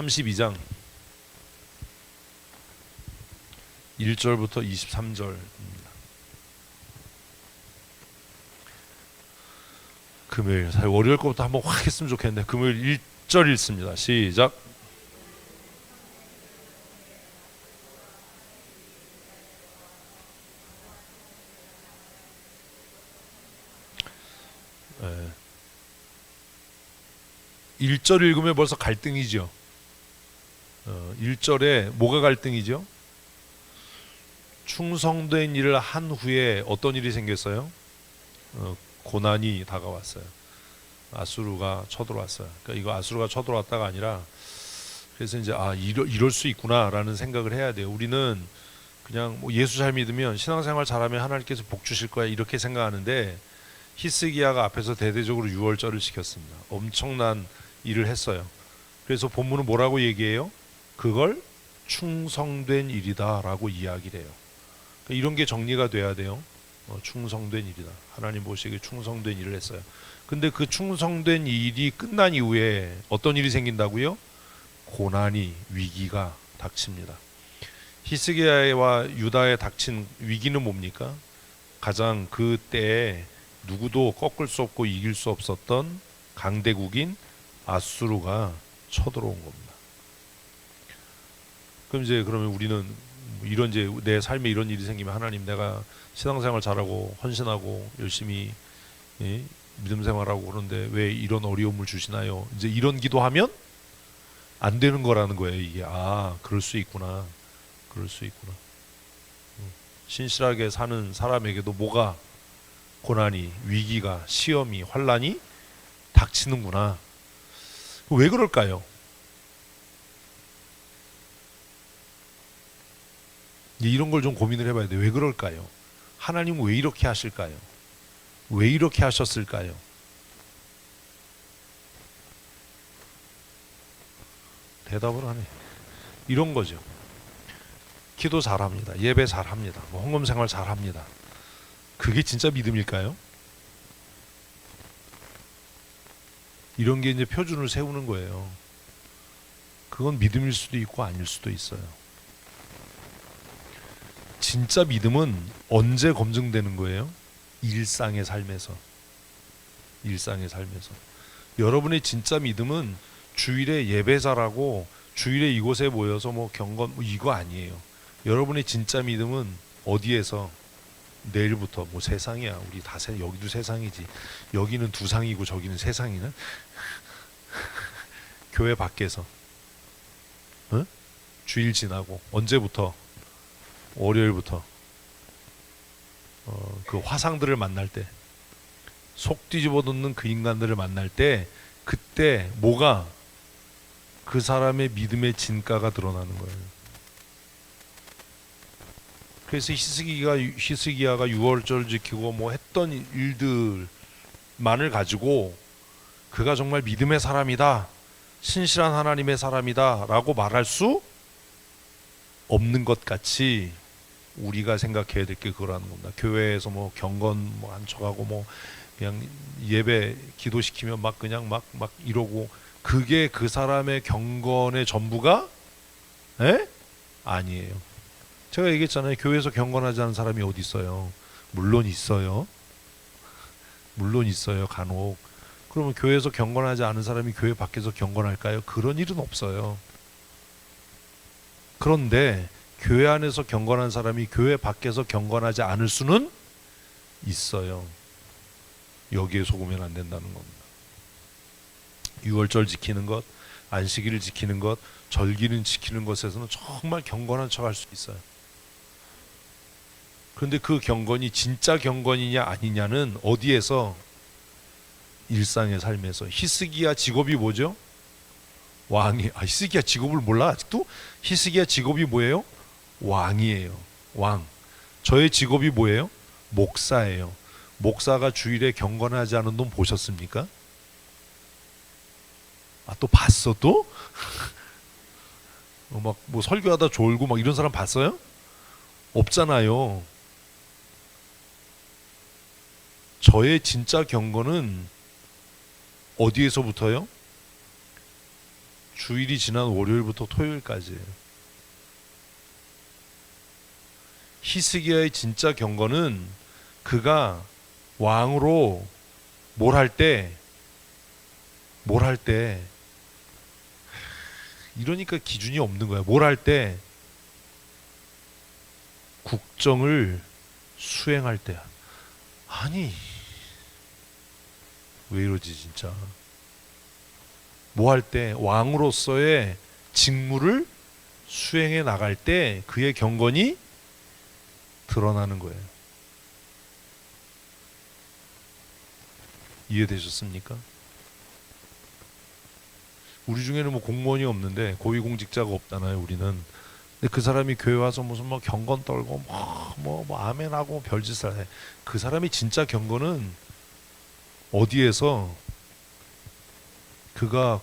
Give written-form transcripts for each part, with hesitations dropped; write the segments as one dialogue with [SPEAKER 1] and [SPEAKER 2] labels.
[SPEAKER 1] 32장 1절부터 23절입니다. 금요일, 사실 월요일 거부터 한번 확 했으면 좋겠는데 금요일 1절 읽습니다. 시작. 네. 1절 읽으면 벌써 갈등이죠. 1절에 뭐가 갈등이죠? 충성된 일을 한 후에 어떤 일이 생겼어요? 고난이 다가왔어요. 아수르가 쳐들어왔어요. 그러니까 이거 아수르가 쳐들어왔다가 아니라, 그래서 이제 이럴 수 있구나라는 생각을 해야 돼요. 우리는 그냥 뭐 예수 잘 믿으면 신앙생활 잘하면 하나님께서 복 주실 거야 이렇게 생각하는데, 히스기야가 앞에서 대대적으로 유월절을 지켰습니다. 엄청난 일을 했어요. 그래서 본문은 뭐라고 얘기해요? 그걸 충성된 일이다라고 이야기를 해요. 그러니까 이런 게 정리가 돼야 돼요. 충성된 일이다. 하나님 보시기에 충성된 일을 했어요. 근데 그 충성된 일이 끝난 이후에 어떤 일이 생긴다고요? 고난이, 위기가 닥칩니다. 히스기야와 유다에 닥친 위기는 뭡니까? 가장 그때에 누구도 꺾을 수 없고 이길 수 없었던 강대국인 아수르가 쳐들어온 겁니다. 그러면 우리는 이런 이제 내 삶에 이런 일이 생기면, 하나님 내가 신앙생활 잘하고 헌신하고 열심히 믿음 생활하고 그런데 왜 이런 어려움을 주시나요? 이제 이런 기도하면 안 되는 거라는 거예요. 이게 그럴 수 있구나. 그럴 수 있구나. 신실하게 사는 사람에게도 뭐가 고난이, 위기가, 시험이, 환난이 닥치는구나. 왜 그럴까요? 이런 걸 좀 고민을 해봐야 돼요. 왜 그럴까요? 하나님은 왜 이렇게 하실까요? 왜 이렇게 하셨을까요? 대답을 안 해. 이런 거죠. 기도 잘합니다. 예배 잘합니다. 헌금 생활 잘합니다. 그게 진짜 믿음일까요? 이런 게 이제 표준을 세우는 거예요. 그건 믿음일 수도 있고 아닐 수도 있어요. 진짜 믿음은 언제 검증되는 거예요? 일상의 삶에서. 일상의 삶에서. 여러분의 진짜 믿음은 주일에 예배 잘하고 주일에 이곳에 모여서 뭐 경건 이거 아니에요. 여러분의 진짜 믿음은 어디에서? 내일부터 뭐 세상이야. 우리 다 여기도 세상이지. 여기는 두 상이고 저기는 세 상이는 교회 밖에서 주일 지나고 언제부터? 월요일부터 그 화상들을 만날 때, 속 뒤집어 놓는 그 인간들을 만날 때, 그때 뭐가 그 사람의 믿음의 진가가 드러나는 거예요. 그래서 히스기야가 6월절 지키고 뭐 했던 일들만을 가지고 그가 정말 믿음의 사람이다, 신실한 하나님의 사람이다 라고 말할 수 없는 것 같이 우리가 생각해야 될 게 그거라는 겁니다. 교회에서 뭐 경건 뭐 한 척하고 뭐 그냥 예배 기도시키면 막 그냥 막 이러고, 그게 그 사람의 경건의 전부가 아니에요. 제가 얘기했잖아요. 교회에서 경건하지 않은 사람이 어디 있어요? 물론 있어요. 물론 있어요. 간혹. 그러면 교회에서 경건하지 않은 사람이 교회 밖에서 경건할까요? 그런 일은 없어요. 그런데 교회 안에서 경건한 사람이 교회 밖에서 경건하지 않을 수는 있어요. 여기에 속으면 안 된다는 겁니다. 6월절 지키는 것, 안식일을 지키는 것, 절기는 지키는 것에서는 정말 경건한 척할 수 있어요. 그런데 그 경건이 진짜 경건이냐 아니냐는 어디에서? 일상의 삶에서. 히스기야 직업이 뭐죠? 왕이. 히스기야 직업을 몰라 아직도? 히스기야 직업이 뭐예요? 왕이에요. 왕. 저의 직업이 뭐예요? 목사예요. 목사가 주일에 경건하지 않은 놈 보셨습니까? 또 봤어 또? 막 뭐 설교하다 졸고 막 이런 사람 봤어요? 없잖아요. 저의 진짜 경건은 어디에서부터요? 주일이 지난 월요일부터 토요일까지예요. 히스기야의 진짜 경건은 그가 왕으로 뭘 할 때 이러니까 기준이 없는 거야. 뭘 할 때 국정을 수행할 때야. 아니 왜 이러지 진짜. 뭐 할 때 왕으로서의 직무를 수행해 나갈 때 그의 경건이 드러나는 거예요. 이해되셨습니까? 우리 중에는 뭐 공무원이 없는데 고위공직자가 없잖아요. 우리는. 근데 그 사람이 교회 와서 무슨 뭐 경건 떨고 뭐 아멘하고 별짓을 해. 그 사람이 진짜 경건은 어디에서 그가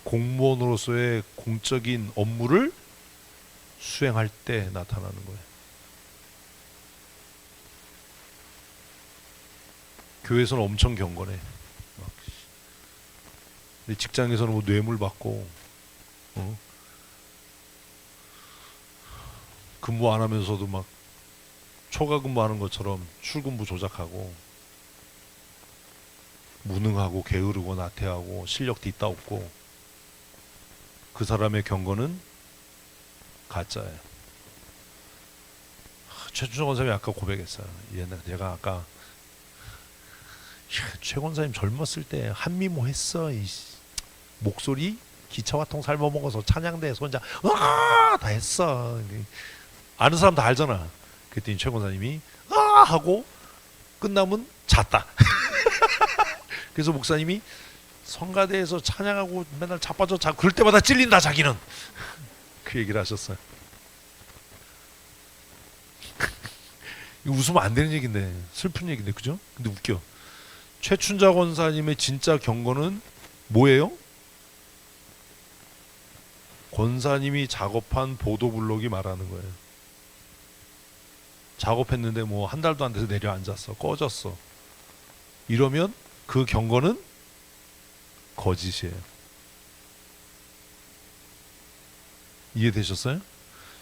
[SPEAKER 1] 공무원으로서의 공적인 업무를 수행할 때 나타나는 거예요. 교회에서는 엄청 경건해. 근데 직장에서는 뭐 뇌물 받고 근무 안 하면서도 막 초과 근무하는 것처럼 출근부 조작하고 무능하고 게으르고 나태하고 실력 뒤따없고 그 사람의 경건은 가짜예요. 최준성 권사님이 아까 고백했어요. 옛날에 제가 아까 최 권사님 젊었을 때 한미모 했어. 목소리 기차와통 삶아 먹어서 찬양대에서 혼자 다 했어. 아는 사람 다 알잖아. 그랬더니 최 권사님이 하고 끝나면 잤다. 그래서 목사님이 성가대에서 찬양하고 맨날 자빠져 자 그럴 때마다 찔린다 자기는. 그 얘기를 하셨어요. 이거 웃으면 안 되는 얘기인데 슬픈 얘기인데 그죠? 근데 웃겨. 최춘자 권사님의 진짜 경건은 뭐예요? 권사님이 작업한 보도블록이 말하는 거예요. 작업했는데 뭐 한 달도 안 돼서 내려앉았어. 꺼졌어. 이러면 그 경건은 거짓이에요. 이해되셨어요?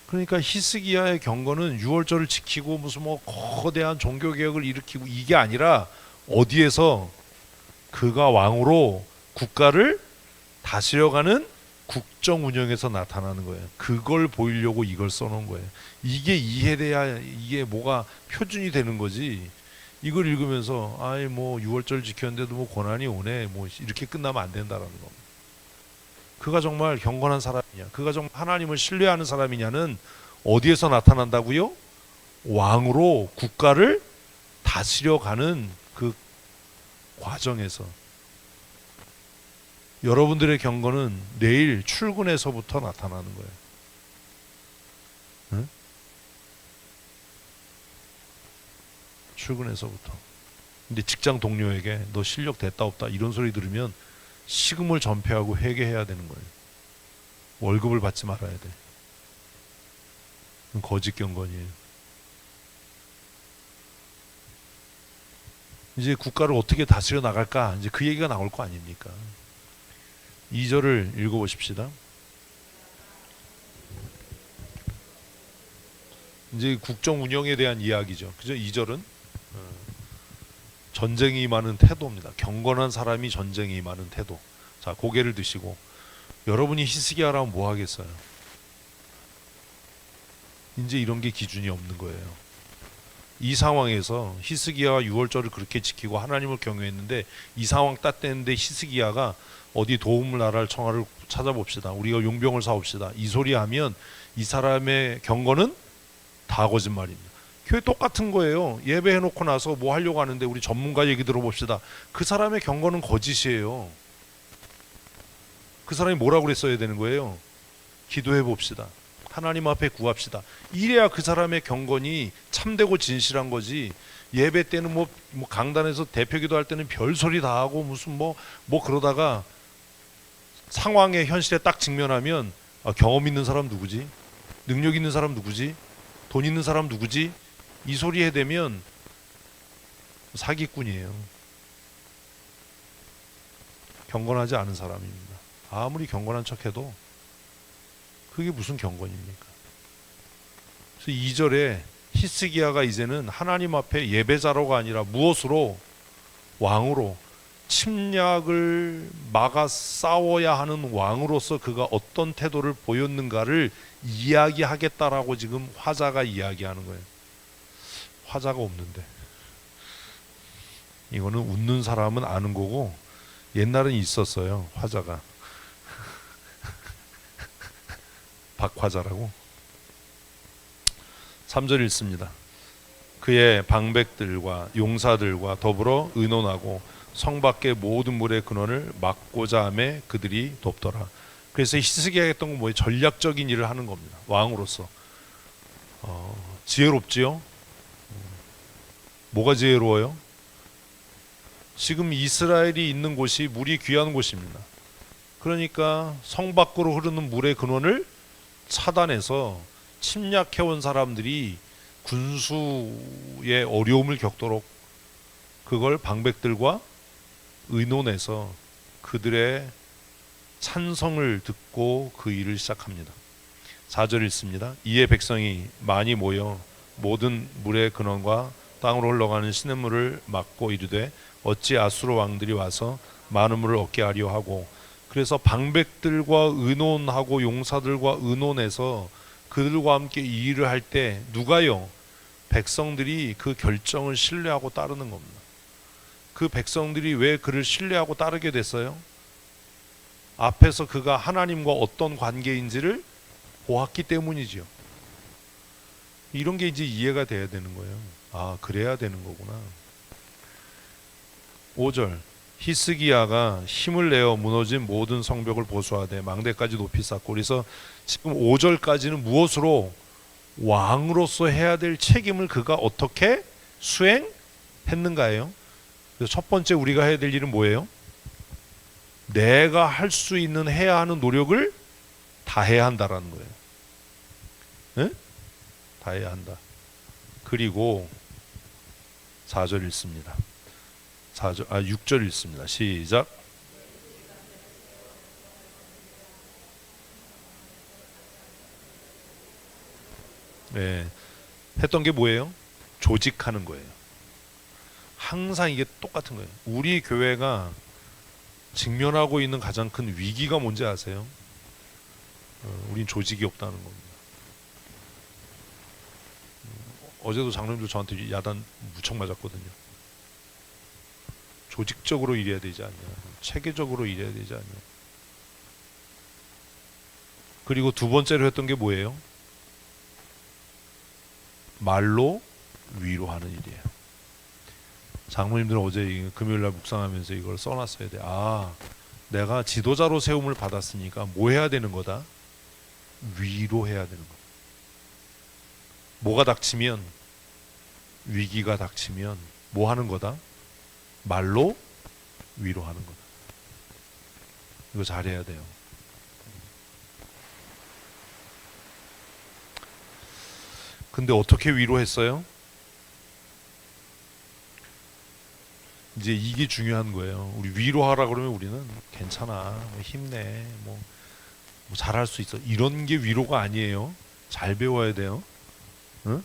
[SPEAKER 1] 그러니까 히스기야의 경건은 유월절을 지키고 무슨 뭐 거대한 종교개혁을 일으키고 이게 아니라 어디에서 그가 왕으로 국가를 다스려가는 국정 운영에서 나타나는 거예요. 그걸 보이려고 이걸 써놓은 거예요. 이게 이해돼야 이게 뭐가 표준이 되는 거지. 이걸 읽으면서 아이 뭐 6월절 지켰는데도 뭐 고난이 오네 뭐 이렇게 끝나면 안 된다라는 겁니다. 그가 정말 경건한 사람이냐, 그가 정말 하나님을 신뢰하는 사람이냐는 어디에서 나타난다고요? 왕으로 국가를 다스려가는 그 과정에서. 여러분들의 경건은 내일 출근에서부터 나타나는 거예요. 응? 출근에서부터. 근데 직장 동료에게 너 실력 됐다 없다 이런 소리 들으면 식음을 전폐하고 회개해야 되는 거예요. 월급을 받지 말아야 돼. 그건 거짓 경건이에요. 이제 국가를 어떻게 다스려 나갈까? 이제 그 얘기가 나올 거 아닙니까? 2절을 읽어보십시다. 이제 국정 운영에 대한 이야기죠. 그죠? 2절은 전쟁이 임하는 태도입니다. 경건한 사람이 전쟁이 임하는 태도. 자, 고개를 드시고 여러분이 히스기야라면 뭐 하겠어요? 이제 이런 게 기준이 없는 거예요. 이 상황에서 히스기야가 6월절을 그렇게 지키고 하나님을 경외했는데 이 상황 딱 됐는데 히스기야가 어디 도움을 나랄 청하를 찾아봅시다. 우리가 용병을 사옵시다. 이 소리 하면 이 사람의 경건은 다 거짓말입니다. 교회 똑같은 거예요. 예배해놓고 나서 뭐 하려고 하는데 우리 전문가 얘기 들어봅시다. 그 사람의 경건은 거짓이에요. 그 사람이 뭐라고 그랬어야 되는 거예요? 기도해 봅시다. 하나님 앞에 구합시다. 이래야 그 사람의 경건이 참되고 진실한 거지. 예배 때는 뭐 강단에서 대표기도 할 때는 별소리 다 하고 무슨 뭐 그러다가 상황의 현실에 딱 직면하면 경험 있는 사람 누구지? 능력 있는 사람 누구지? 돈 있는 사람 누구지? 이 소리 해대면 사기꾼이에요. 경건하지 않은 사람입니다. 아무리 경건한 척해도 그게 무슨 경건입니까? 그래서 2절에 히스기야가 이제는 하나님 앞에 예배자로가 아니라 무엇으로? 왕으로, 침략을 막아 싸워야 하는 왕으로서 그가 어떤 태도를 보였는가를 이야기하겠다라고 지금 화자가 이야기하는 거예요. 화자가 없는데 이거는 웃는 사람은 아는 거고, 옛날엔 있었어요, 화자가. 박화자라고. 3절 읽습니다. 그의 방백들과 용사들과 더불어 의논하고 성 밖의 모든 물의 근원을 막고자 하매 그들이 돕더라. 그래서 히스기야가 했던 건 뭐예요? 전략적인 일을 하는 겁니다. 왕으로서. 지혜롭지요? 뭐가 지혜로워요? 지금 이스라엘이 있는 곳이 물이 귀한 곳입니다. 그러니까 성 밖으로 흐르는 물의 근원을 차단해서 침략해온 사람들이 군수의 어려움을 겪도록 그걸 방백들과 의논해서 그들의 찬성을 듣고 그 일을 시작합니다. 4절 읽습니다. 이에 백성이 많이 모여 모든 물의 근원과 땅으로 흘러가는 시냇물을 막고 이르되 어찌 아수르 왕들이 와서 많은 물을 얻게 하려 하고. 그래서 방백들과 의논하고 용사들과 의논해서 그들과 함께 이 일을 할 때 누가요? 백성들이 그 결정을 신뢰하고 따르는 겁니다. 그 백성들이 왜 그를 신뢰하고 따르게 됐어요? 앞에서 그가 하나님과 어떤 관계인지를 보았기 때문이죠. 이런 게 이제 이해가 돼야 되는 거예요. 아, 그래야 되는 거구나. 5절 히스기야가 힘을 내어 무너진 모든 성벽을 보수하되 망대까지 높이 쌓고. 그래서 지금 5절까지는 무엇으로? 왕으로서 해야 될 책임을 그가 어떻게 수행했는가예요. 그래서 첫 번째 우리가 해야 될 일은 뭐예요? 내가 할 수 있는 해야 하는 노력을 다 해야 한다라는 거예요. 네? 다 해야 한다. 그리고 4절 읽습니다. 6절 읽습니다. 시작. 네, 했던 게 뭐예요? 조직하는 거예요. 항상 이게 똑같은 거예요. 우리 교회가 직면하고 있는 가장 큰 위기가 뭔지 아세요? 우린 조직이 없다는 겁니다. 어제도 장로님들 저한테 야단 무척 맞았거든요. 조직적으로 일해야 되지 않냐, 체계적으로 일해야 되지 않냐. 그리고 두 번째로 했던 게 뭐예요? 말로 위로하는 일이에요. 장모님들은 어제 금요일날 묵상하면서 이걸 써놨어야 돼. 아, 내가 지도자로 세움을 받았으니까 뭐 해야 되는 거다? 위로해야 되는 거다. 뭐가 닥치면, 위기가 닥치면 뭐 하는 거다? 말로 위로하는 거다. 이거 잘해야 돼요. 근데 어떻게 위로했어요? 이제 이게 중요한 거예요. 우리 위로하라 그러면 우리는 괜찮아, 뭐 힘내, 뭐 잘할 수 있어, 이런 게 위로가 아니에요. 잘 배워야 돼요. 응?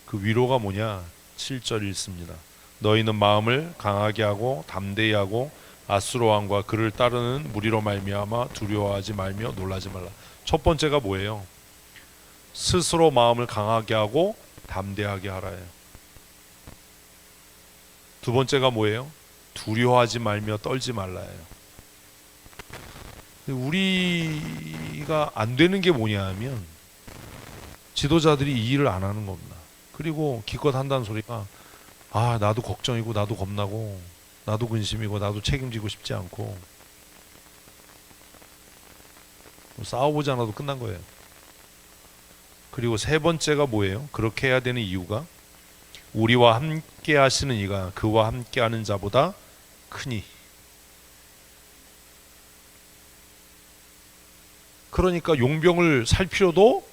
[SPEAKER 1] 그 위로가 뭐냐? 7절 읽습니다. 너희는 마음을 강하게 하고 담대히 하고 아수르 왕과 그를 따르는 무리로 말미암아 두려워하지 말며 놀라지 말라. 첫 번째가 뭐예요? 스스로 마음을 강하게 하고 담대하게 하라예요. 두 번째가 뭐예요? 두려워하지 말며 떨지 말라예요. 우리가 안 되는 게 뭐냐 하면 지도자들이 이 일을 안 하는 겁니다. 그리고 기껏 한다는 소리가, 아, 나도 걱정이고 나도 겁나고 나도 근심이고 나도 책임지고 싶지 않고, 싸워보지 않아도 끝난 거예요. 그리고 세 번째가 뭐예요? 그렇게 해야 되는 이유가, 우리와 함께 하시는 이가 그와 함께 하는 자보다 크니. 그러니까 용병을 살 필요도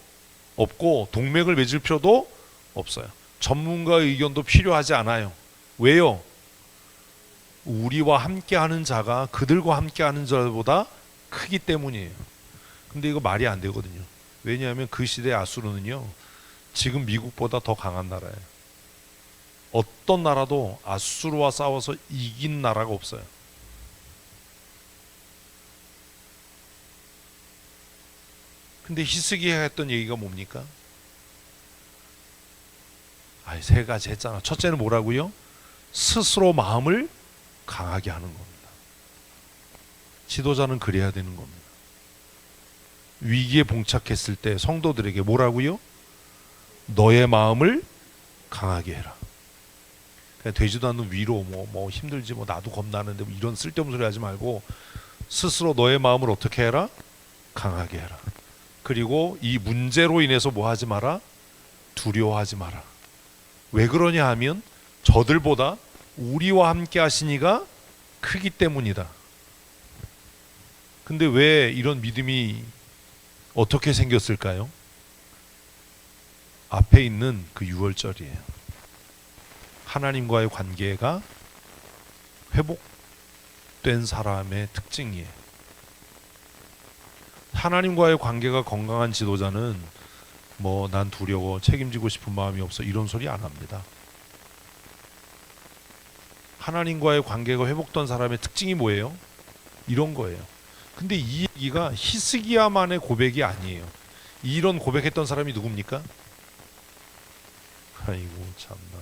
[SPEAKER 1] 없고 동맹을 맺을 필요도 없어요. 전문가의 의견도 필요하지 않아요. 왜요? 우리와 함께 하는 자가 그들과 함께 하는 자보다 크기 때문이에요. 근데 이거 말이 안 되거든요. 왜냐하면 그 시대 아수르는요, 지금 미국보다 더 강한 나라예요. 어떤 나라도 아수르와 싸워서 이긴 나라가 없어요. 근데 히스기야가 했던 얘기가 뭡니까? 세 가지 했잖아. 첫째는 뭐라고요? 스스로 마음을 강하게 하는 겁니다. 지도자는 그래야 되는 겁니다. 위기에 봉착했을 때 성도들에게 뭐라고요? 너의 마음을 강하게 해라. 그냥 되지도 않는 위로 뭐 힘들지 뭐 나도 겁나는데 뭐 이런 쓸데없는 소리 하지 말고 스스로 너의 마음을 어떻게 해라? 강하게 해라. 그리고 이 문제로 인해서 뭐 하지 마라? 두려워하지 마라. 왜 그러냐 하면 저들보다 우리와 함께 하시니가 크기 때문이다. 근데 왜 이런 믿음이 어떻게 생겼을까요? 앞에 있는 그 6월절이에요. 하나님과의 관계가 회복된 사람의 특징이에요. 하나님과의 관계가 건강한 지도자는 뭐 난 두려워, 책임지고 싶은 마음이 없어 이런 소리 안 합니다. 하나님과의 관계가 회복된 사람의 특징이 뭐예요? 이런 거예요. 근데 이 얘기가 히스기야만의 고백이 아니에요. 이런 고백했던 사람이 누굽니까? 아이고 참나.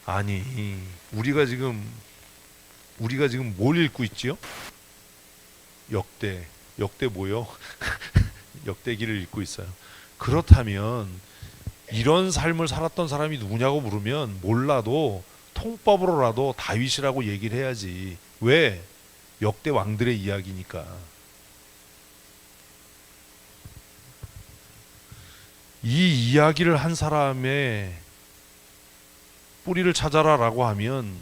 [SPEAKER 1] 아니 우리가 지금 뭘 읽고 있지요? 역대 뭐요? 역대기를 읽고 있어요. 그렇다면 이런 삶을 살았던 사람이 누구냐고 물으면 몰라도 통법으로라도 다윗이라고 얘기를 해야지. 왜? 역대 왕들의 이야기니까. 이 이야기를 한 사람의 뿌리를 찾아라라고 하면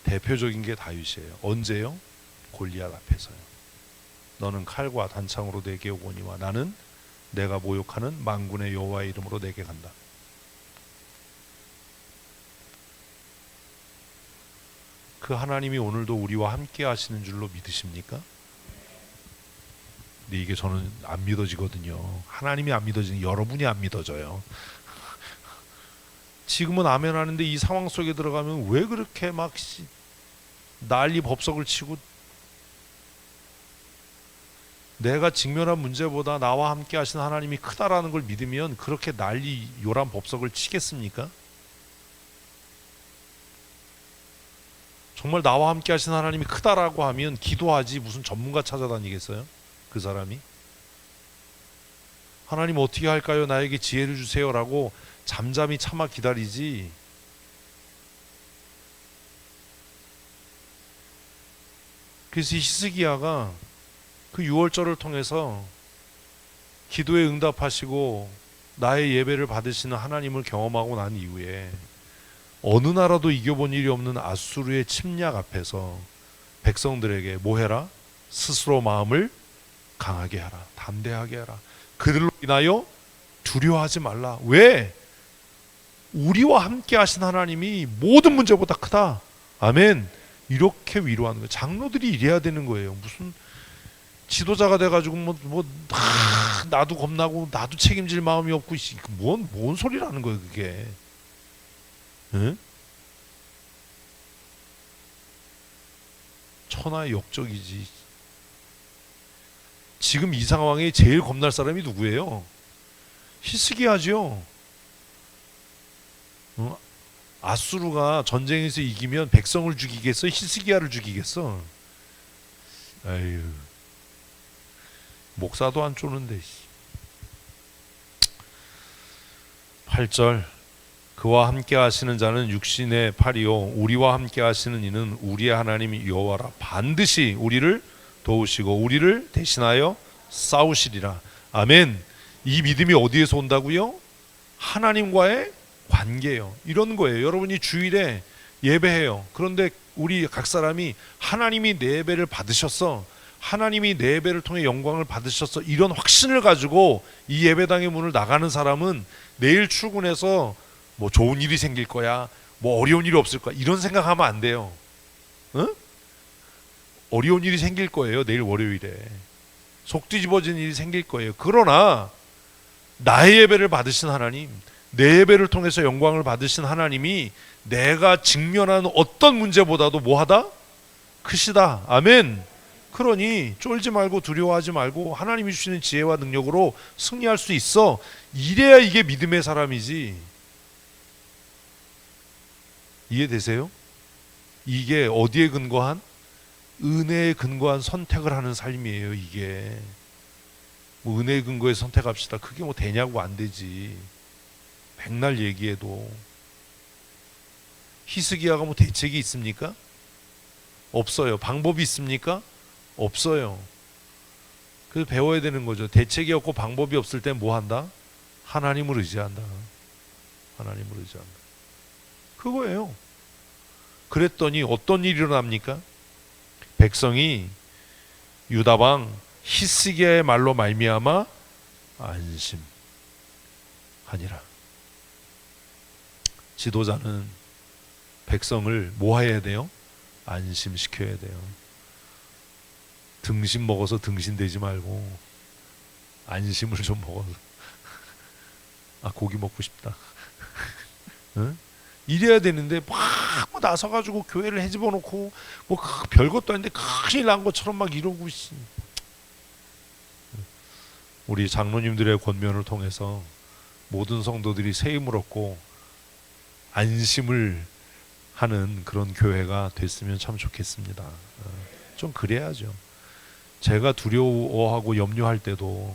[SPEAKER 1] 대표적인 게 다윗이에요. 언제요? 골리앗 앞에서요. 너는 칼과 단창으로 내게 오거니와 나는 내가 모욕하는 만군의 여호와의 이름으로 내게 간다. 그 하나님이 오늘도 우리와 함께 하시는 줄로 믿으십니까? 근데 이게 저는 안 믿어지거든요. 하나님이 안 믿어지는 여러분이 안 믿어져요. 지금은 아멘 하는데 이 상황 속에 들어가면 왜 그렇게 막 난리 법석을 치고 내가 직면한 문제보다 나와 함께 하신 하나님이 크다라는 걸 믿으면 그렇게 난리 요란 법석을 치겠습니까? 정말 나와 함께 하신 하나님이 크다라고 하면 기도하지 무슨 전문가 찾아다니겠어요? 그 사람이? 하나님 어떻게 할까요? 나에게 지혜를 주세요라고 잠잠히 참아 기다리지. 그래서 히스기야가 그 6월절을 통해서 기도에 응답하시고 나의 예배를 받으시는 하나님을 경험하고 난 이후에 어느 나라도 이겨본 일이 없는 아수르의 침략 앞에서 백성들에게 뭐 해라? 스스로 마음을 강하게 하라. 담대하게 하라. 그들로 인하여 두려워하지 말라. 왜? 우리와 함께 하신 하나님이 모든 문제보다 크다. 아멘. 이렇게 위로하는 거예요. 장로들이 이래야 되는 거예요. 무슨 지도자가 돼가지고 나도 겁나고 나도 책임질 마음이 없고 뭔 소리라는 거예요 그게. 응? 천하의 역적이지. 지금 이 상황에 제일 겁날 사람이 누구예요? 히스기야죠. 아수르가 전쟁에서 이기면 백성을 죽이겠어? 히스기야를 죽이겠어? 아유, 목사도 안 쪼는데. 8절 그와 함께 하시는 자는 육신의 팔이요 우리와 함께 하시는 이는 우리의 하나님 여호와라. 반드시 우리를 도우시고 우리를 대신하여 싸우시리라. 아멘. 이 믿음이 어디에서 온다고요? 하나님과의 관계예요. 이런 거예요. 여러분이 주일에 예배해요. 그런데 우리 각 사람이 하나님이 내 예배를 받으셨어, 하나님이 내 예배를 통해 영광을 받으셨어, 이런 확신을 가지고 이 예배당의 문을 나가는 사람은 내일 출근해서 뭐 좋은 일이 생길 거야, 뭐 어려운 일이 없을 거야, 이런 생각하면 안 돼요. 응? 어려운 일이 생길 거예요. 내일 월요일에 속 뒤집어진 일이 생길 거예요. 그러나 나의 예배를 받으신 하나님, 내 예배를 통해서 영광을 받으신 하나님이 내가 직면한 어떤 문제보다도 뭐하다? 크시다. 아멘. 그러니 쫄지 말고 두려워하지 말고 하나님이 주시는 지혜와 능력으로 승리할 수 있어. 이래야 이게 믿음의 사람이지. 이해되세요? 이게 어디에 근거한? 은혜에 근거한 선택을 하는 삶이에요. 이게 뭐 은혜에 근거해 선택합시다. 그게 뭐 되냐고. 안 되지. 백날 얘기해도. 히스기야가 뭐 대책이 있습니까? 없어요. 방법이 있습니까? 없어요. 그래서 배워야 되는 거죠. 대책이 없고 방법이 없을 때 뭐 한다? 하나님을 의지한다. 하나님을 의지한다. 그거예요. 그랬더니 어떤 일이 일어납니까? 백성이 유다방 히스기야의 말로 말미암아 안심하니라. 지도자는 백성을 뭐 해야 돼요? 안심시켜야 돼요. 등심 먹어서 등신되지 말고 안심을 좀 먹어서 아 고기 먹고 싶다. 응? 이래야 되는데 막 나서가지고 교회를 헤집어 놓고 뭐 별것도 아닌데 큰일 난 것처럼 막 이러고. 우리 장로님들의 권면을 통해서 모든 성도들이 새 힘을 얻고 안심을 하는 그런 교회가 됐으면 참 좋겠습니다. 좀 그래야죠. 제가 두려워하고 염려할 때도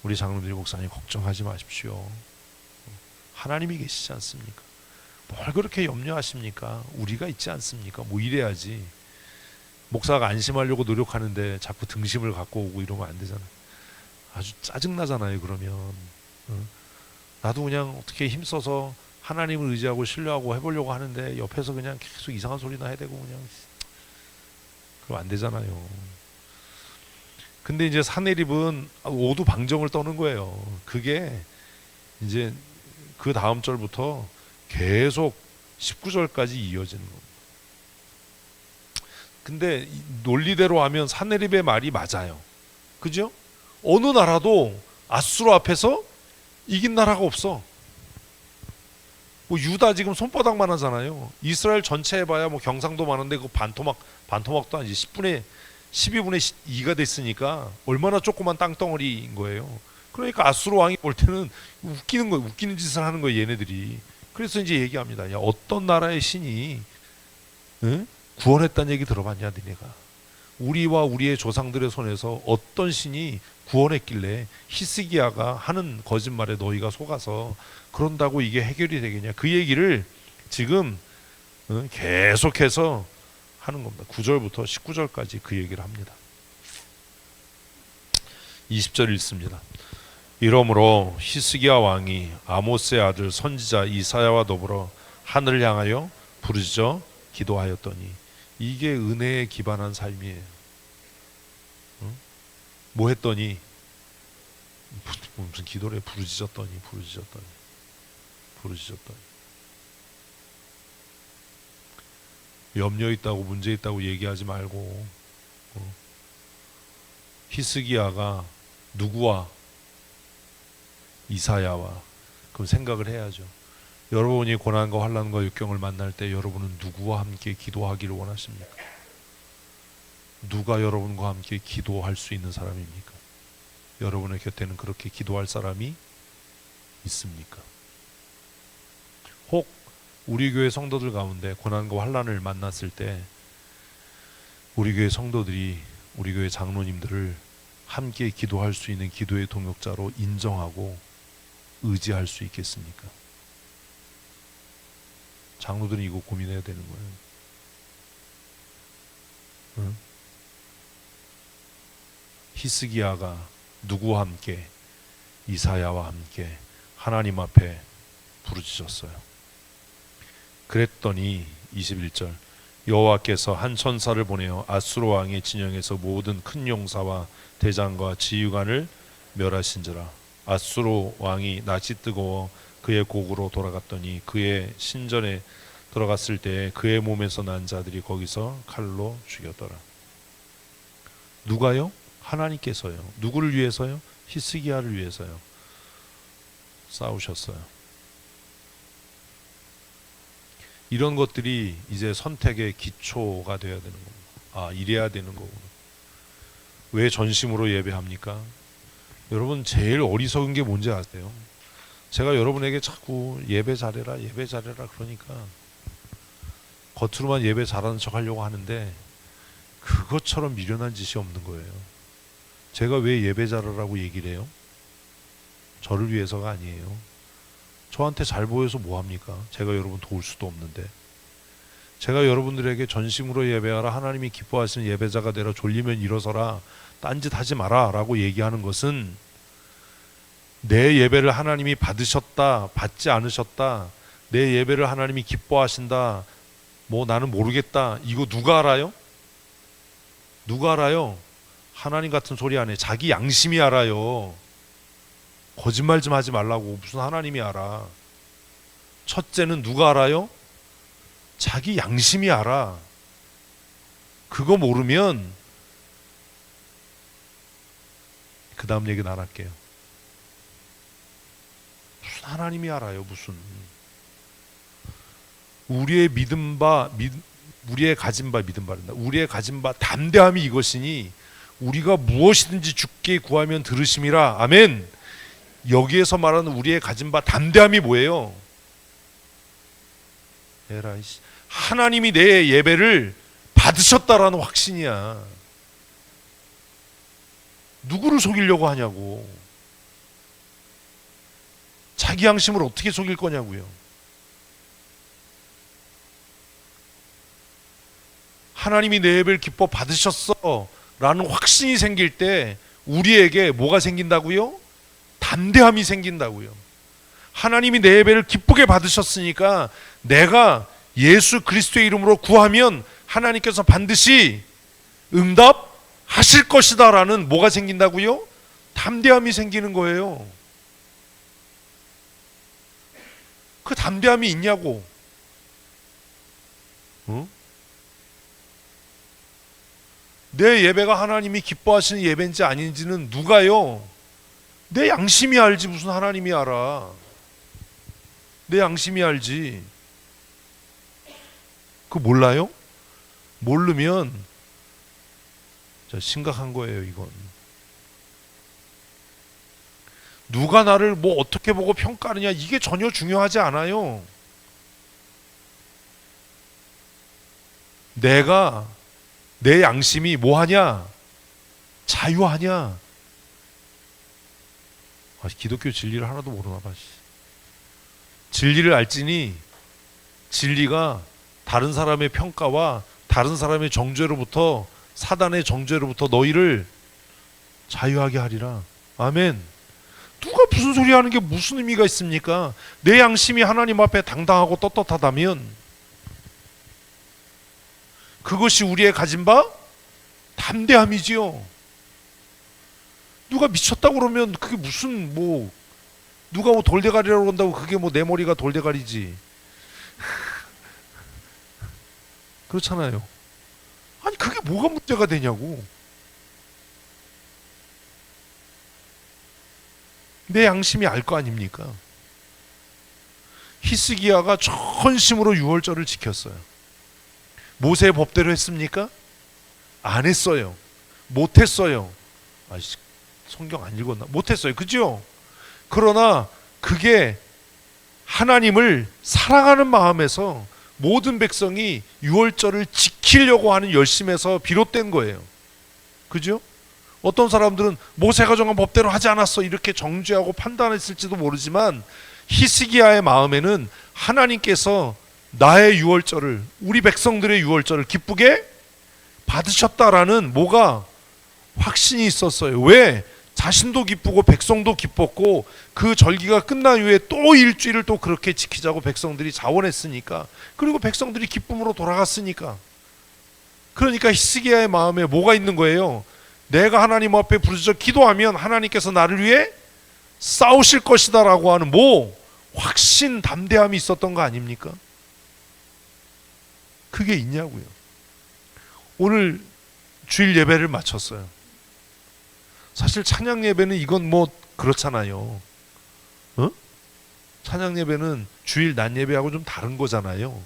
[SPEAKER 1] 우리 장로들이 목사님 걱정하지 마십시오. 하나님이 계시지 않습니까? 뭘 그렇게 염려하십니까? 우리가 있지 않습니까? 뭐 이래야지. 목사가 안심하려고 노력하는데 자꾸 등심을 갖고 오고 이러면 안 되잖아요. 아주 짜증나잖아요. 그러면 나도 그냥 어떻게 힘써서 하나님을 의지하고 신뢰하고 해보려고 하는데 옆에서 그냥 계속 이상한 소리나 해야 되고 그냥 그럼 안 되잖아요. 근데 이제 사내립은 오두방정을 떠는 거예요. 그게 이제 그 다음 절부터 계속 19절까지 이어지는 겁니다. 근데 논리대로 하면 사내립의 말이 맞아요. 그죠? 어느 나라도 아수르 앞에서 이긴 나라가 없어. 뭐 유다 지금 손바닥만 하잖아요. 이스라엘 전체 해봐야 뭐 경상도 많은데 그 반토막도 아니지. 12분의 2가 됐으니까 얼마나 조그만 땅덩어리인 거예요. 그러니까 아수르 왕이 볼 때는 웃기는 거예요. 웃기는 짓을 하는 거예요, 얘네들이. 그래서 이제 얘기합니다. 야, 어떤 나라의 신이 구원했다는 얘기 들어봤냐, 니네가. 우리와 우리의 조상들의 손에서 어떤 신이 구원했길래 히스기야가 하는 거짓말에 너희가 속아서 그런다고 이게 해결이 되겠냐. 그 얘기를 지금 계속해서 하는 겁니다. 9절부터 19절까지 그 얘기를 합니다. 20절 읽습니다. 이러므로 히스기야 왕이 아모스의 아들 선지자 이사야와 더불어 하늘을 향하여 부르짖어 기도하였더니. 이게 은혜에 기반한 삶이에요. 뭐 했더니 무슨 기도를 해. 부르짖었더니 염려 있다고 문제 있다고 얘기하지 말고 히스기야가 누구와? 이사야와. 그럼 생각을 해야죠. 여러분이 고난과 환난과 역경을 만날 때 여러분은 누구와 함께 기도하기를 원하십니까? 누가 여러분과 함께 기도할 수 있는 사람입니까? 여러분의 곁에는 그렇게 기도할 사람이 있습니까? 혹 우리 교회 성도들 가운데 고난과 환난을 만났을 때 우리 교회 성도들이 우리 교회 장로님들을 함께 기도할 수 있는 기도의 동역자로 인정하고 의지할 수 있겠습니까? 장로들은 이거 고민해야 되는 거예요. 응? 히스기야가 누구와 함께? 이사야와 함께 하나님 앞에 부르짖었어요. 그랬더니 21절 여호와께서 한 천사를 보내어 아수르 왕의 진영에서 모든 큰 용사와 대장과 지휘관을 멸하신지라. 아수르 왕이 낯이 뜨거워 그의 곡으로 돌아갔더니 그의 신전에 들어갔을 때 그의 몸에서 난 자들이 거기서 칼로 죽였더라. 누가요? 하나님께서요. 누구를 위해서요? 히스기야를 위해서요. 싸우셨어요. 이런 것들이 이제 선택의 기초가 되어야 되는 겁니다. 아, 이래야 되는 거구나. 왜 전심으로 예배합니까? 여러분 제일 어리석은 게 뭔지 아세요? 제가 여러분에게 자꾸 예배 잘해라 예배 잘해라 그러니까 겉으로만 예배 잘하는 척 하려고 하는데 그것처럼 미련한 짓이 없는 거예요. 제가 왜 예배 잘하라고 얘기를 해요? 저를 위해서가 아니에요. 저한테 잘 보여서 뭐합니까? 제가 여러분 도울 수도 없는데. 제가 여러분들에게 전심으로 예배하라, 하나님이 기뻐하시는 예배자가 되라, 졸리면 일어서라, 딴짓 하지 마라 라고 얘기하는 것은 내 예배를 하나님이 받으셨다, 받지 않으셨다, 내 예배를 하나님이 기뻐하신다, 뭐 나는 모르겠다, 이거 누가 알아요? 누가 알아요? 하나님 같은 소리 안 해. 자기 양심이 알아요. 거짓말 좀 하지 말라고. 무슨 하나님이 알아. 첫째는 누가 알아요? 자기 양심이 알아. 그거 모르면 그 다음 얘기는 안 할게요. 무슨 하나님이 알아요. 무슨. 우리의 믿음 바 우리의 가진 바 믿음 바란다. 우리의 가진 바 담대함이 이것이니 우리가 무엇이든지 주께 구하면 들으심이라. 아멘. 여기에서 말하는 우리의 가진 바 담대함이 뭐예요? 에라이, 하나님이 내 예배를 받으셨다라는 확신이야. 누구를 속이려고 하냐고. 자기 양심을 어떻게 속일 거냐고요. 하나님이 내 예배를 기뻐 받으셨어 라는 확신이 생길 때 우리에게 뭐가 생긴다고요? 담대함이 생긴다고요. 하나님이 내 예배를 기쁘게 받으셨으니까 내가 예수 그리스도의 이름으로 구하면 하나님께서 반드시 응답하실 것이다 라는 뭐가 생긴다고요? 담대함이 생기는 거예요. 그 담대함이 있냐고. 내 예배가 하나님이 기뻐하시는 예배인지 아닌지는 누가요? 내 양심이 알지. 무슨 하나님이 알아. 내 양심이 알지. 그거 몰라요? 모르면 심각한 거예요. 이건 누가 나를 뭐 어떻게 보고 평가하느냐 이게 전혀 중요하지 않아요. 내가 내 양심이 뭐하냐? 자유하냐? 기독교 진리를 하나도 모르나 봐. 진리를 알지니 진리가 다른 사람의 평가와 다른 사람의 정죄로부터, 사단의 정죄로부터 너희를 자유하게 하리라. 아멘. 누가 무슨 소리 하는 게 무슨 의미가 있습니까? 내 양심이 하나님 앞에 당당하고 떳떳하다면 그것이 우리의 가진 바 담대함이지요. 누가 미쳤다고 그러면 그게 무슨 뭐 누가 뭐 돌대가리라고 한다고 그게 뭐 내 머리가 돌대가리지. 그렇잖아요. 아니 그게 뭐가 문제가 되냐고. 내 양심이 알 거 아닙니까? 히스기야가 전심으로 유월절을 지켰어요. 모세의 법대로 했습니까? 안 했어요. 못했어요. 성경 안 읽었나? 못했어요. 그죠? 그러나 그게 하나님을 사랑하는 마음에서 모든 백성이 유월절을 지키려고 하는 열심에서 비롯된 거예요. 그죠? 어떤 사람들은 모세가 정한 법대로 하지 않았어 이렇게 정죄하고 판단했을지도 모르지만 히스기야의 마음에는 하나님께서 나의 유월절을, 우리 백성들의 유월절을 기쁘게 받으셨다라는 뭐가 확신이 있었어요. 왜? 자신도 기쁘고 백성도 기뻤고 그 절기가 끝난 후에 또 일주일을 또 그렇게 지키자고 백성들이 자원했으니까, 그리고 백성들이 기쁨으로 돌아갔으니까. 그러니까 히스기야의 마음에 뭐가 있는 거예요? 내가 하나님 앞에 부르짖어 기도하면 하나님께서 나를 위해 싸우실 것이다 라고 하는 뭐 확신, 담대함이 있었던 거 아닙니까? 그게 있냐고요. 오늘 주일 예배를 마쳤어요. 사실 찬양 예배는 이건 뭐 그렇잖아요. 어? 찬양 예배는 주일 낮 예배하고 좀 다른 거잖아요.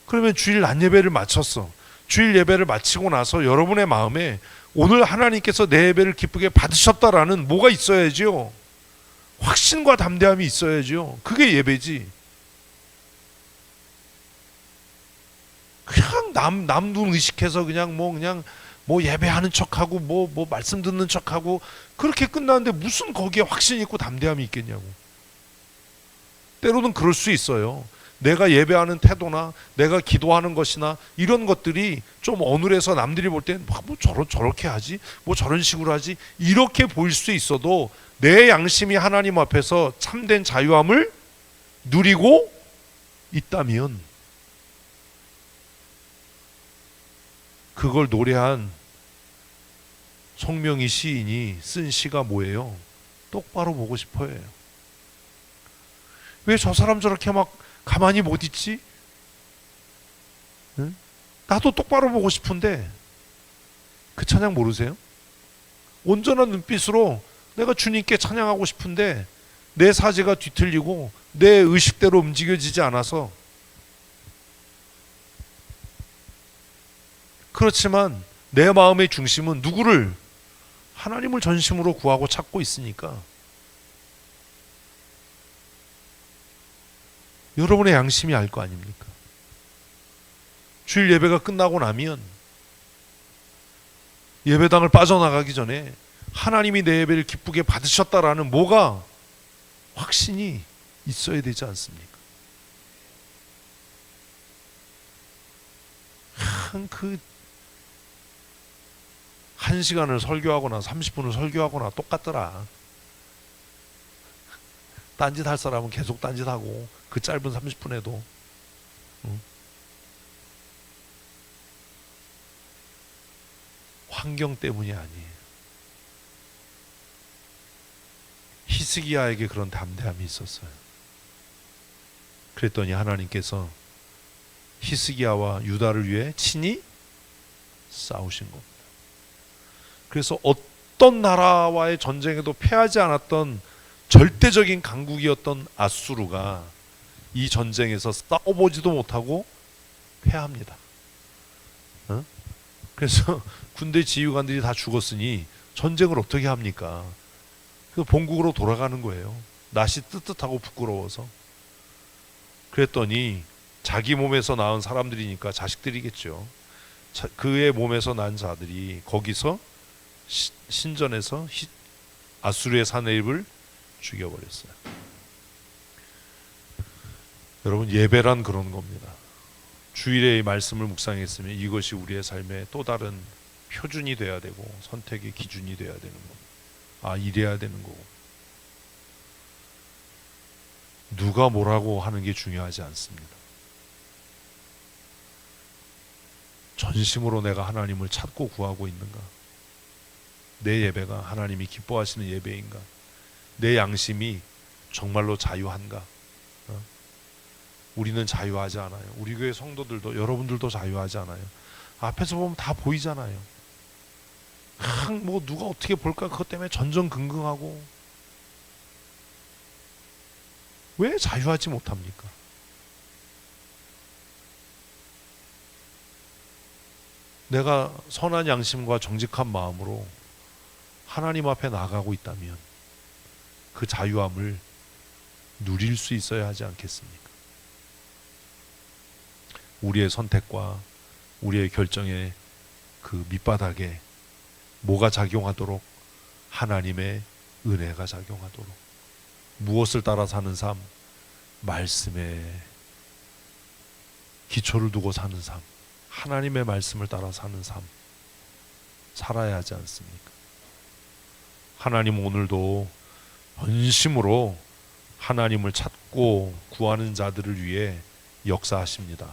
[SPEAKER 1] 그러면 주일 낮 예배를 마쳤어. 주일 예배를 마치고 나서 여러분의 마음에 오늘 하나님께서 내 예배를 기쁘게 받으셨다라는 뭐가 있어야죠. 확신과 담대함이 있어야죠. 그게 예배지. 그냥 남도 의식해서 그냥 뭐 예배하는 척하고 뭐 말씀 듣는 척하고 그렇게 끝나는데 무슨 거기에 확신 있고 담대함이 있겠냐고. 때로는 그럴 수 있어요. 내가 예배하는 태도나 내가 기도하는 것이나 이런 것들이 좀 어눌해서 남들이 볼 땐 뭐 저렇게 하지? 뭐 저런 식으로 하지? 이렇게 보일 수 있어도 내 양심이 하나님 앞에서 참된 자유함을 누리고 있다면 그걸 노래한 송명희 시인이 쓴 시가 뭐예요? 똑바로 보고 싶어요. 왜 저 사람 저렇게 막 가만히 못 있지? 응? 나도 똑바로 보고 싶은데 그 찬양 모르세요? 온전한 눈빛으로 내가 주님께 찬양하고 싶은데 내 사제가 뒤틀리고 내 의식대로 움직여지지 않아서 그렇지만 내 마음의 중심은 누구를? 하나님을 전심으로 구하고 찾고 있으니까 여러분의 양심이 알 거 아닙니까? 주일 예배가 끝나고 나면 예배당을 빠져나가기 전에 하나님이 내 예배를 기쁘게 받으셨다라는 뭐가 확신이 있어야 되지 않습니까? 그 1시간을 설교하거나 30분을 설교하거나 똑같더라. 딴짓 할 사람은 계속 딴짓하고 그 짧은 30분에도 환경 때문이 아니에요. 히스기야에게 그런 담대함이 있었어요. 그랬더니 하나님께서 히스기야와 유다를 위해 친히 싸우신 겁니다. 그래서 어떤 나라와의 전쟁에도 패하지 않았던 절대적인 강국이었던 아수르가 이 전쟁에서 싸워보지도 못하고 패합니다. 그래서 군대 지휘관들이 다 죽었으니 전쟁을 어떻게 합니까? 그래서 본국으로 돌아가는 거예요. 낯이 뜨뜻하고 부끄러워서. 그랬더니 자기 몸에서 낳은 사람들이니까 자식들이겠죠. 그의 몸에서 난 자들이 거기서 신전에서 아수르의 사내립을 죽여버렸어요. 여러분, 예배란 그런 겁니다. 주일에 이 말씀을 묵상했으면 이것이 우리의 삶의 또 다른 표준이 돼야 되고 선택의 기준이 돼야 되는 겁니다. 아, 이래야 되는 거고. 누가 뭐라고 하는 게 중요하지 않습니다. 전심으로 내가 하나님을 찾고 구하고 있는가? 내 예배가 하나님이 기뻐하시는 예배인가? 내 양심이 정말로 자유한가? 우리는 자유하지 않아요. 우리 교회 성도들도 여러분들도 자유하지 않아요. 앞에서 보면 다 보이잖아요. 뭐 누가 어떻게 볼까 그것 때문에 전전긍긍하고 왜 자유하지 못합니까? 내가 선한 양심과 정직한 마음으로 하나님 앞에 나가고 있다면 그 자유함을 누릴 수 있어야 하지 않겠습니까? 우리의 선택과 우리의 결정의 그 밑바닥에 뭐가 작용하도록? 하나님의 은혜가 작용하도록. 무엇을 따라 사는 삶? 말씀에 기초를 두고 사는 삶, 하나님의 말씀을 따라 사는 삶 살아야 하지 않습니까? 하나님 오늘도 전심으로 하나님을 찾고 구하는 자들을 위해 역사하십니다.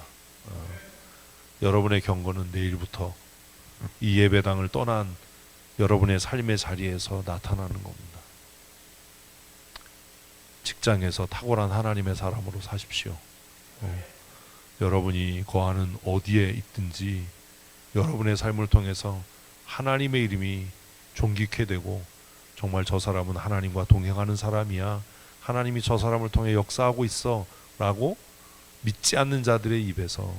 [SPEAKER 1] 여러분의 경건은 내일부터 이 예배당을 떠난 여러분의 삶의 자리에서 나타나는 겁니다. 직장에서 탁월한 하나님의 사람으로 사십시오. 여러분이 거하는 어디에 있든지 여러분의 삶을 통해서 하나님의 이름이 존귀케 되고 정말 저 사람은 하나님과 동행하는 사람이야. 하나님이 저 사람을 통해 역사하고 있어 라고 믿지 않는 자들의 입에서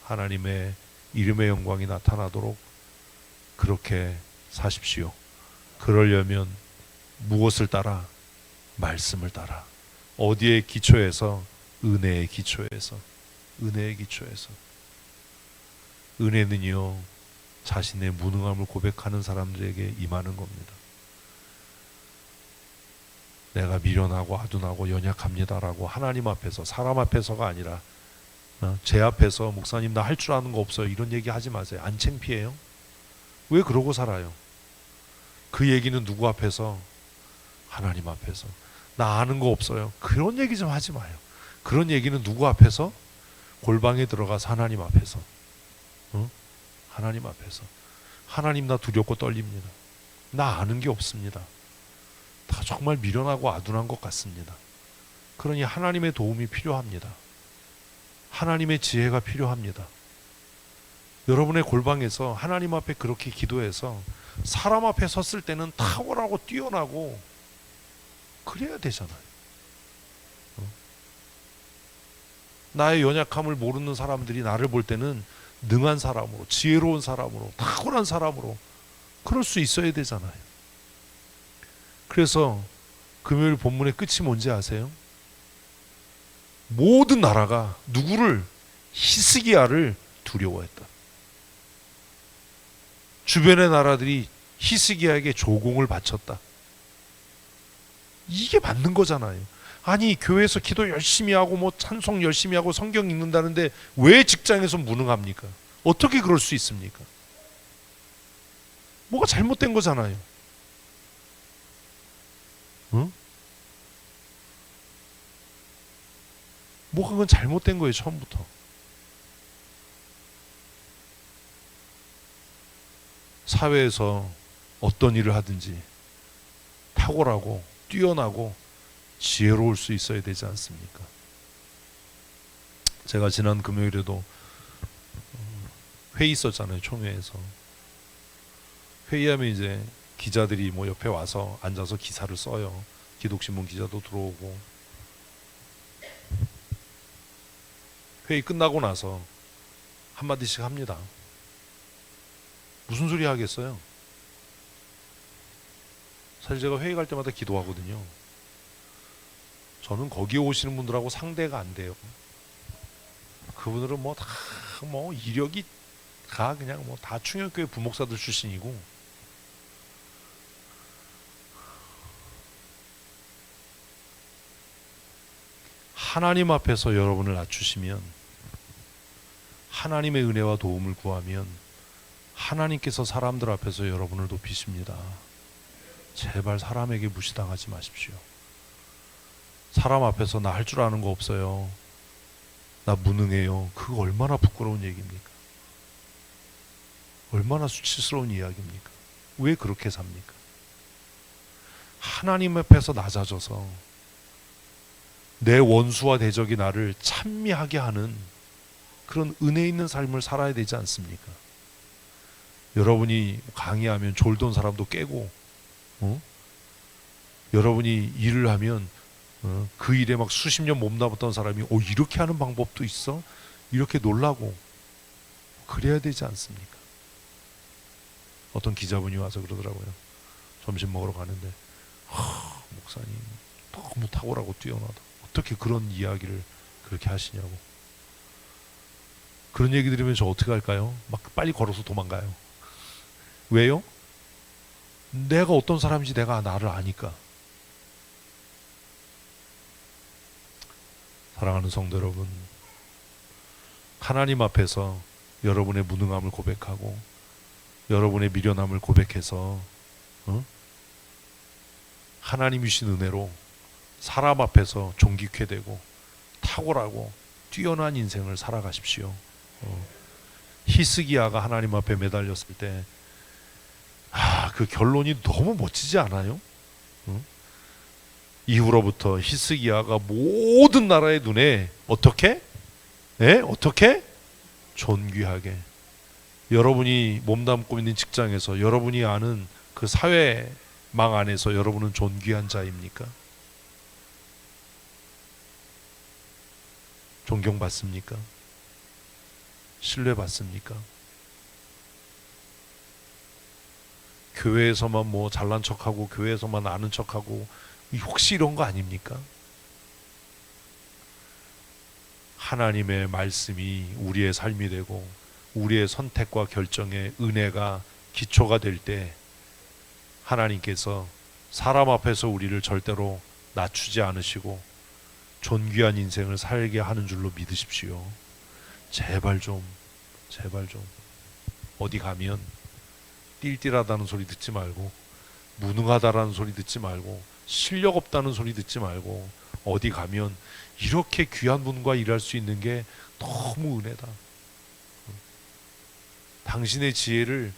[SPEAKER 1] 하나님의 이름의 영광이 나타나도록 그렇게 사십시오. 그러려면 무엇을 따라? 말씀을 따라. 어디에 기초해서? 은혜의 기초에서. 은혜의 기초에서. 은혜는요, 자신의 무능함을 고백하는 사람들에게 임하는 겁니다. 내가 미련하고 아둔하고 연약합니다라고 하나님 앞에서, 사람 앞에서가 아니라 제 앞에서 목사님 나 할 줄 아는 거 없어요 이런 얘기 하지 마세요. 안 창피해요? 왜 그러고 살아요? 그 얘기는 누구 앞에서? 하나님 앞에서. 나 아는 거 없어요 그런 얘기 좀 하지 마요. 그런 얘기는 누구 앞에서? 골방에 들어가서 하나님 앞에서. 하나님 앞에서. 하나님 나 두렵고 떨립니다. 나 아는 게 없습니다. 다 정말 미련하고 아둔한 것 같습니다. 그러니 하나님의 도움이 필요합니다. 하나님의 지혜가 필요합니다. 여러분의 골방에서 하나님 앞에 그렇게 기도해서 사람 앞에 섰을 때는 탁월하고 뛰어나고 그래야 되잖아요. 나의 연약함을 모르는 사람들이 나를 볼 때는 능한 사람으로, 지혜로운 사람으로, 탁월한 사람으로 그럴 수 있어야 되잖아요. 그래서 금요일 본문의 끝이 뭔지 아세요? 모든 나라가 누구를? 히스기야를 두려워했다. 주변의 나라들이 히스기야에게 조공을 바쳤다. 이게 맞는 거잖아요. 아니 교회에서 기도 열심히 하고 뭐 찬송 열심히 하고 성경 읽는다는데 왜 직장에서 무능합니까? 어떻게 그럴 수 있습니까? 뭐가 잘못된 거잖아요. 응? 뭐가 그건 잘못된 거예요. 처음부터. 사회에서 어떤 일을 하든지 탁월하고 뛰어나고 지혜로울 수 있어야 되지 않습니까? 제가 지난 금요일에도 회의 있었잖아요. 총회에서. 회의하면 이제 기자들이 뭐 옆에 와서 앉아서 기사를 써요. 기독신문 기자도 들어오고. 회의 끝나고 나서 한마디씩 합니다. 무슨 소리 하겠어요? 사실 제가 회의 갈 때마다 기도하거든요. 저는 거기에 오시는 분들하고 상대가 안 돼요. 그분들은 뭐 다 뭐 이력이 다 그냥 뭐 다 충격교회 부목사들 출신이고 하나님 앞에서 여러분을 낮추시면 하나님의 은혜와 도움을 구하면 하나님께서 사람들 앞에서 여러분을 높이십니다. 제발 사람에게 무시당하지 마십시오. 사람 앞에서 나 할 줄 아는 거 없어요. 나 무능해요. 그거 얼마나 부끄러운 얘기입니까? 얼마나 수치스러운 이야기입니까? 왜 그렇게 삽니까? 하나님 앞에서 낮아져서 내 원수와 대적이 나를 찬미하게 하는 그런 은혜 있는 삶을 살아야 되지 않습니까? 여러분이 강의하면 졸던 사람도 깨고 여러분이 일을 하면 그 일에 막 수십 년 몸담았던 사람이 이렇게 하는 방법도 있어? 이렇게 놀라고 그래야 되지 않습니까? 어떤 기자분이 와서 그러더라고요. 점심 먹으러 가는데 목사님 너무 탁월하고 뛰어나다. 어떻게 그런 이야기를 그렇게 하시냐고. 그런 얘기 들으면 저 어떻게 할까요? 막 빨리 걸어서 도망가요. 왜요? 내가 어떤 사람인지 내가 나를 아니까. 사랑하는 성도 여러분, 하나님 앞에서 여러분의 무능함을 고백하고 여러분의 미련함을 고백해서 하나님이 주신 은혜로 사람 앞에서 존귀케 되고 탁월하고 뛰어난 인생을 살아가십시오. 히스기야가 하나님 앞에 매달렸을 때 그 결론이 너무 멋지지 않아요? 이후로부터 히스기야가 모든 나라의 눈에 어떻게? 어떻게? 존귀하게. 여러분이 몸담고 있는 직장에서 여러분이 아는 그 그 사회망 안에서 여러분은 존귀한 자입니까? 존경받습니까? 신뢰받습니까? 교회에서만 뭐 잘난 척하고 교회에서만 아는 척하고 혹시 이런 거 아닙니까? 하나님의 말씀이 우리의 삶이 되고 우리의 선택과 결정의 은혜가 기초가 될 때 하나님께서 사람 앞에서 우리를 절대로 낮추지 않으시고 존귀한 인생을 살게 하는 줄로 믿으십시오. 제발 좀 어디 가면 띨띨하다는 소리 듣지 말고 무능하다라는 소리 듣지 말고 실력 없다는 소리 듣지 말고 어디 가면 이렇게 귀한 분과 일할 수 있는 게 너무 은혜다. 당신의 지혜를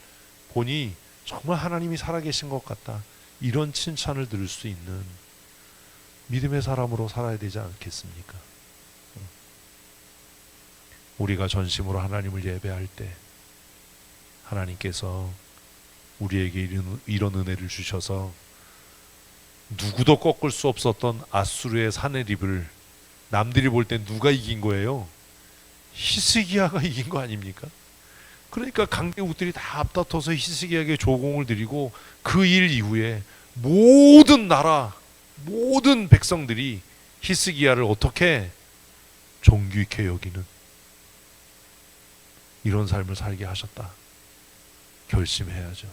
[SPEAKER 1] 보니 정말 하나님이 살아계신 것 같다. 이런 칭찬을 들을 수 있는 믿음의 사람으로 살아야 되지 않겠습니까? 우리가 전심으로 하나님을 예배할 때 하나님께서 우리에게 이런 은혜를 주셔서 누구도 꺾을 수 없었던 아수르의 사내립을 남들이 볼 땐 누가 이긴 거예요? 히스기야가 이긴 거 아닙니까? 그러니까 강대국들이 다 앞다퉈서 히스기야에게 조공을 드리고 그 일 이후에 모든 나라 모든 백성들이 히스기야를 어떻게 존귀케 여기는 이런 삶을 살게 하셨다. 결심해야죠.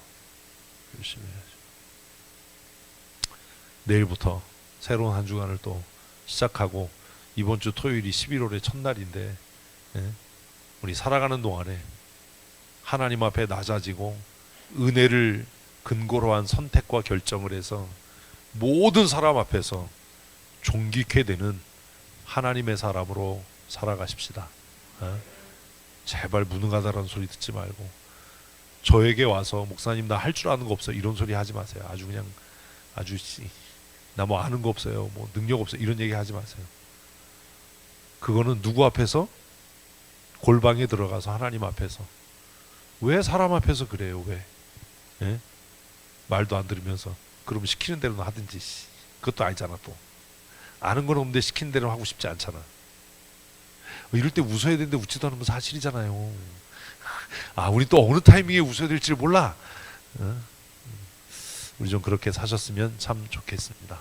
[SPEAKER 1] 내일부터 새로운 한 주간을 또 시작하고 이번 주 토요일이 11월의 첫날인데 우리 살아가는 동안에 하나님 앞에 낮아지고 은혜를 근거로 한 선택과 결정을 해서 모든 사람 앞에서 존귀케 되는 하나님의 사람으로 살아가십시다. 제발 무능하다라는 소리 듣지 말고 저에게 와서 목사님 나 할 줄 아는 거 없어요 이런 소리 하지 마세요. 아주 그냥 나 뭐 아는 거 없어요 뭐 능력 없어요 이런 얘기 하지 마세요. 그거는 누구 앞에서? 골방에 들어가서 하나님 앞에서. 왜 사람 앞에서 그래요? 왜? 예? 말도 안 들으면서 그러면 시키는 대로는 하든지 그것도 아니잖아. 또 아는 건 없는데 시키는 대로 하고 싶지 않잖아. 이럴 때 웃어야 되는데 웃지도 않으면 사실이잖아요. 우리 또 어느 타이밍에 웃어야 될지 몰라. 우리 좀 그렇게 사셨으면 참 좋겠습니다.